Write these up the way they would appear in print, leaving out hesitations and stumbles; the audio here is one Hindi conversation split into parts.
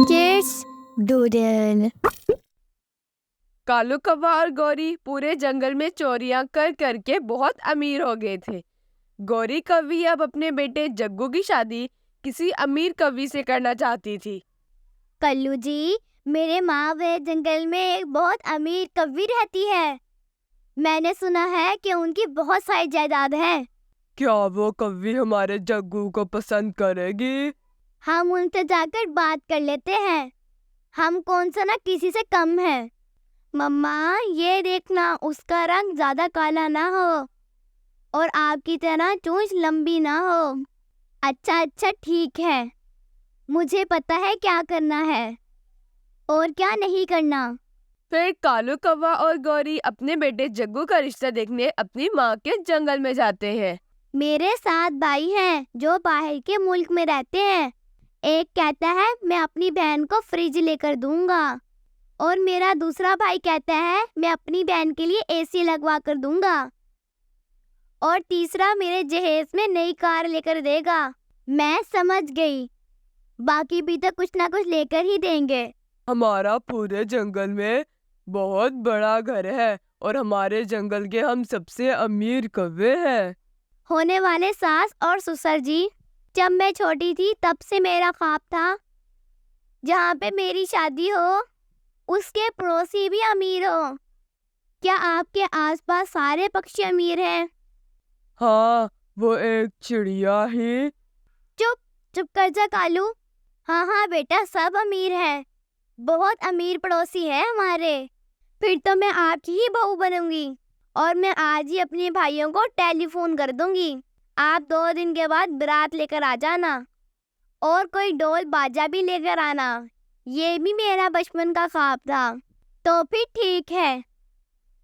Cheers, Doodle. कालू कौवा और गौरी पूरे जंगल में चोरियां कर करके बहुत अमीर हो गए थे। गौरी कौवी अब अपने बेटे जग्गू की शादी किसी अमीर कवि से करना चाहती थी। कल्लू जी, मेरे माँ वे जंगल में एक बहुत अमीर कवि रहती है। मैंने सुना है कि उनकी बहुत सारी जायदाद है। क्या वो कवि हमारे जग्गू को पसंद करेगी? हम उनसे जाकर बात कर लेते हैं। हम कौन सा ना किसी से कम है। मम्मा, ये देखना उसका रंग ज्यादा काला ना हो और आपकी तरह चोंच लंबी ना हो। अच्छा अच्छा, ठीक है। मुझे पता है क्या करना है और क्या नहीं करना। फिर कालू कौवा और गौरी अपने बेटे जग्गू का रिश्ता देखने अपनी माँ के जंगल में जाते हैं। मेरे 7 भाई हैं जो बाहर के मुल्क में रहते हैं। एक कहता है मैं अपनी बहन को फ्रिज लेकर दूंगा और मेरा दूसरा भाई कहता है मैं अपनी बहन के लिए एसी लगवा कर दूंगा और तीसरा मेरे जहेज में नई कार लेकर देगा। मैं समझ गई, बाकी भी तो कुछ ना कुछ लेकर ही देंगे। हमारा पूरे जंगल में बहुत बड़ा घर है और हमारे जंगल के हम सबसे अमीर कौवे हैं। होने वाले सास और ससुर जी, जब मैं छोटी थी तब से मेरा ख्वाब था जहाँ पे मेरी शादी हो उसके पड़ोसी भी अमीर हो। क्या आपके आसपास सारे पक्षी अमीर हैं? हाँ, वो एक चिड़िया ही। चुप चुप कर जा कालू। हाँ हाँ बेटा, सब अमीर हैं। बहुत अमीर पड़ोसी है हमारे। फिर तो मैं आपकी ही बहू बनूंगी और मैं आज ही अपने भाइयों को टेलीफोन कर दूंगी। आप 2 दिन के बाद बारात लेकर आ जाना और कोई ढोल बाजा भी लेकर आना। ये भी मेरा बचपन का ख्वाब था। तो फिर ठीक है,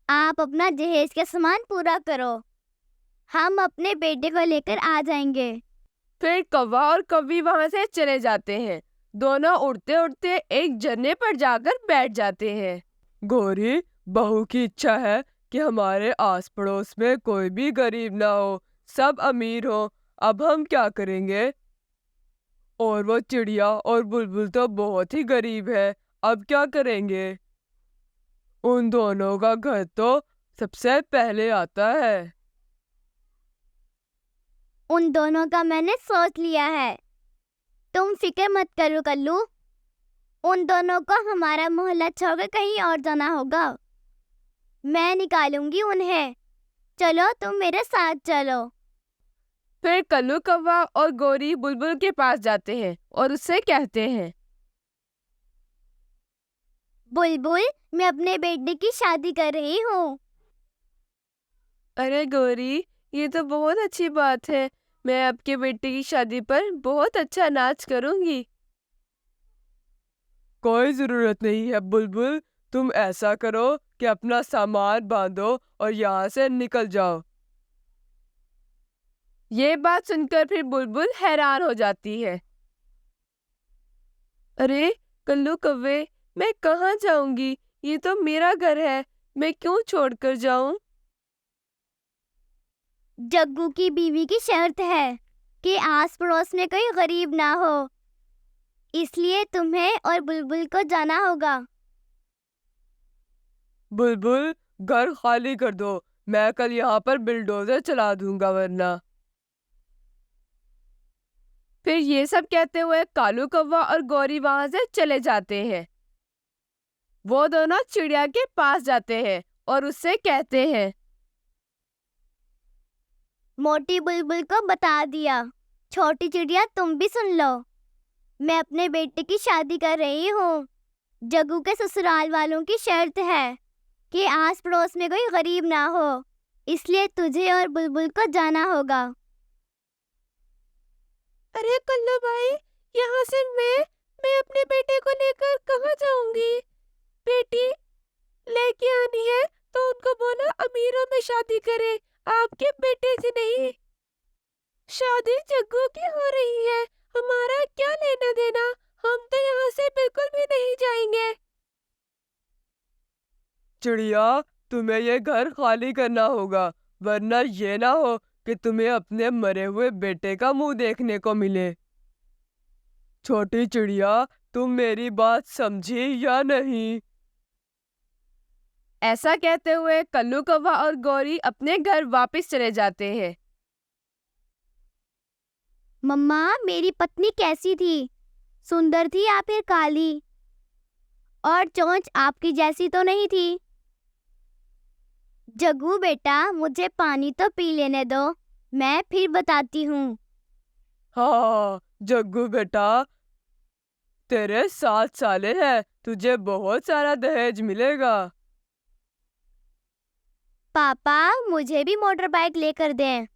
आप अपना जहेज का सामान पूरा करो, हम अपने बेटे को लेकर आ जाएंगे। फिर कौवा और कौवी वहां से चले जाते हैं। दोनों उड़ते उड़ते एक झरने पर जाकर बैठ जाते हैं। गौरी, बहू की इच्छा है कि हमारे आस पड़ोस में कोई भी गरीब ना हो, सब अमीर हो। अब हम क्या करेंगे? और वो चिड़िया और बुलबुल तो बहुत ही गरीब है, अब क्या करेंगे? उन दोनों का घर तो सबसे पहले आता है। उन दोनों का मैंने सोच लिया है, तुम फिक्र मत करो कल्लू। उन दोनों को हमारा मोहल्ला छोड़कर कहीं और जाना होगा। मैं निकालूंगी उन्हें। चलो तुम मेरे साथ चलो। फिर कल्लू कौवा और गौरी बुलबुल के पास जाते हैं और उससे कहते हैं, बुलबुल, मैं अपने बेटे की शादी कर रही हूँ। अरे गौरी, ये तो बहुत अच्छी बात है। मैं आपके बेटे की शादी पर बहुत अच्छा नाच करूंगी। कोई जरूरत नहीं है बुलबुल, तुम ऐसा करो कि अपना सामान बांधो और यहाँ से निकल जाओ। ये बात सुनकर फिर बुलबुल हैरान हो जाती है। अरे कल्लू कव्वे, मैं कहाँ जाऊंगी? ये तो मेरा घर है, मैं क्यों छोड़कर जाऊं? जग्गू की बीवी की शर्त है कि आस पड़ोस में कोई गरीब ना हो, इसलिए तुम्हें और बुलबुल को जाना होगा। बुलबुल, घर खाली कर दो, मैं कल यहाँ पर बिल्डोजर चला दूंगा वरना। फिर ये सब कहते हुए कालू कौवा और गौरी वहां से चले जाते हैं। वो दोनों चिड़िया के पास जाते हैं और उससे कहते हैं, मोटी बुलबुल को बता दिया। छोटी चिड़िया, तुम भी सुन लो। मैं अपने बेटे की शादी कर रही हूँ। जग्गू के ससुराल वालों की शर्त है कि आस पड़ोस में कोई गरीब ना हो, इसलिए तुझे और बुलबुल को जाना होगा। अरे कल्लू भाई, यहाँ से मैं अपने बेटे को लेकर कहाँ जाऊंगी? बेटी लेके आनी है तो उनको बोला अमीरों में शादी करे, आपके बेटे से नहीं। शादी जग्गू की हो रही है, हमारा क्या लेना देना? हम तो यहाँ से बिल्कुल भी नहीं जाएंगे। चिड़िया, तुम्हें ये घर खाली करना होगा, वरना ये ना हो कि तुम्हें अपने मरे हुए बेटे का मुंह देखने को मिले। छोटी चिड़िया, तुम मेरी बात समझी या नहीं? ऐसा कहते हुए कल्लू कौवा और गौरी अपने घर वापस चले जाते हैं। मम्मा, मेरी पत्नी कैसी थी? सुंदर थी या फिर काली? और चोंच आपकी जैसी तो नहीं थी? जग्गू बेटा, मुझे पानी तो पी लेने दो, मैं फिर बताती हूँ। हाँ जग्गू बेटा, तेरे 7 साले हैं, तुझे बहुत सारा दहेज मिलेगा। पापा, मुझे भी मोटर बाइक लेकर दें।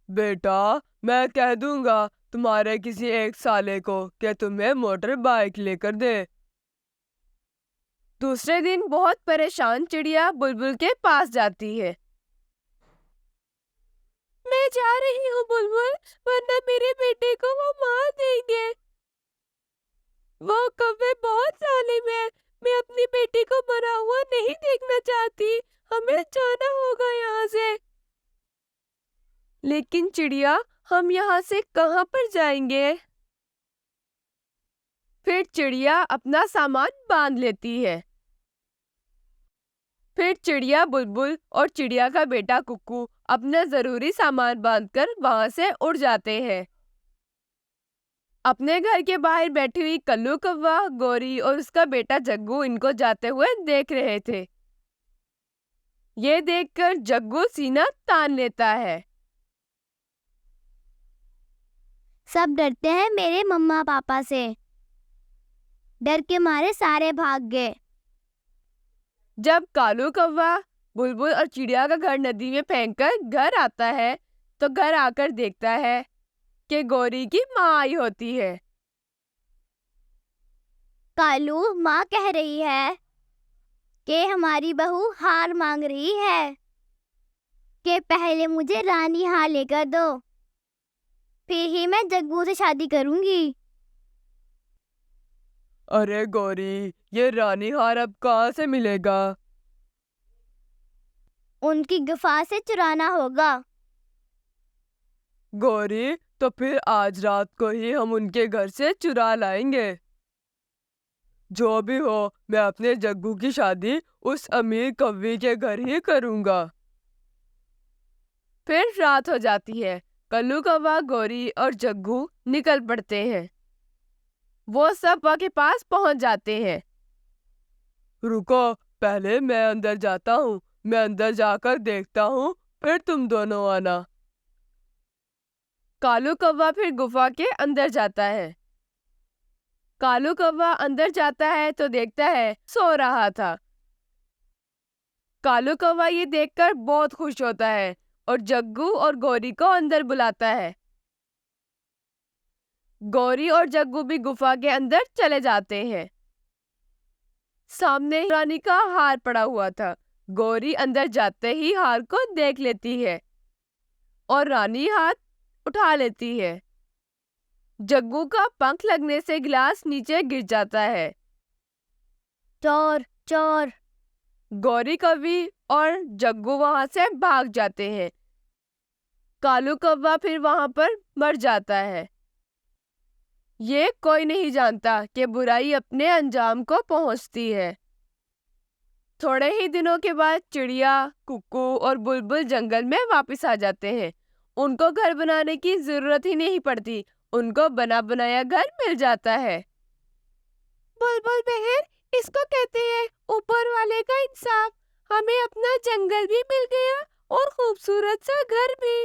बेटा, मैं कह दूंगा तुम्हारे किसी एक साले को कि तुम्हें मोटर बाइक लेकर दे। दूसरे दिन बहुत परेशान चिड़िया बुलबुल के पास जाती है। मैं जा रही हूँ बुलबुल, वरना मेरे बेटे को वो मार देंगे। वो कौवे बहुत जालिम है, मैं अपनी बेटी को मरा हुआ नहीं देखना चाहती, हमें जाना होगा यहाँ से। लेकिन चिड़िया, हम यहाँ से कहाँ पर जाएंगे? फिर चिड़िया अपना सामान बांध लेती है। फिर चिड़िया बुलबुल और चिड़िया का बेटा कुक्कू अपना जरूरी सामान बांधकर वहां से उड़ जाते हैं। अपने घर के बाहर बैठी हुई कल्लू कौवा, गौरी और उसका बेटा जग्गू इनको जाते हुए देख रहे थे। ये देखकर जग्गू सीना तान लेता है। सब डरते हैं मेरे मम्मा पापा से। डर के मारे सारे भाग गए। जब कालू कौवा बुलबुल और चिड़िया का घर नदी में फेंककर घर आता है, तो घर आकर देखता है कि गौरी की माँ आई होती है। कालू, माँ कह रही है कि हमारी बहू हार मांग रही है कि पहले मुझे रानी हार लेकर दो, फिर ही मैं जग्गू से शादी करूंगी। अरे गौरी, ये रानी हार अब कहाँ से मिलेगा? उनकी गुफा से चुराना होगा। गौरी, तो फिर आज रात को ही हम उनके घर से चुरा लाएंगे। जो भी हो, मैं अपने जग्गू की शादी उस अमीर कौवे के घर ही करूंगा। फिर रात हो जाती है। कल्लू कौवा, गौरी और जग्गू निकल पड़ते हैं। वो सब वहाँ के पास पहुंच जाते हैं। रुको, पहले मैं अंदर जाता हूँ, मैं अंदर जाकर देखता हूँ, फिर तुम दोनों आना। कालू कौवा फिर गुफा के अंदर जाता है। कालू कौवा अंदर जाता है तो देखता है सो रहा था। कालू कौवा ये देखकर बहुत खुश होता है और जग्गू और गौरी को अंदर बुलाता है। गौरी और जग्गू भी गुफा के अंदर चले जाते हैं। सामने रानी का हार पड़ा हुआ था। गौरी अंदर जाते ही हार को देख लेती है और रानी हाथ उठा लेती है। जग्गू का पंख लगने से गिलास नीचे गिर जाता है। चोर चोर। गौरी कौवी और जग्गू वहां से भाग जाते हैं। कालू कौवा फिर वहां पर मर जाता है। ये कोई नहीं जानता कि बुराई अपने अंजाम को पहुंचती है। थोड़े ही दिनों के बाद चिड़िया, कुक्कू और बुलबुल जंगल में वापस आ जाते हैं। उनको घर बनाने की जरूरत ही नहीं पड़ती, उनको बना बनाया घर मिल जाता है। बुलबुल बहन, इसको कहते हैं ऊपर वाले का इंसाफ। हमें अपना जंगल भी मिल गया और खूबसूरत सा घर भी।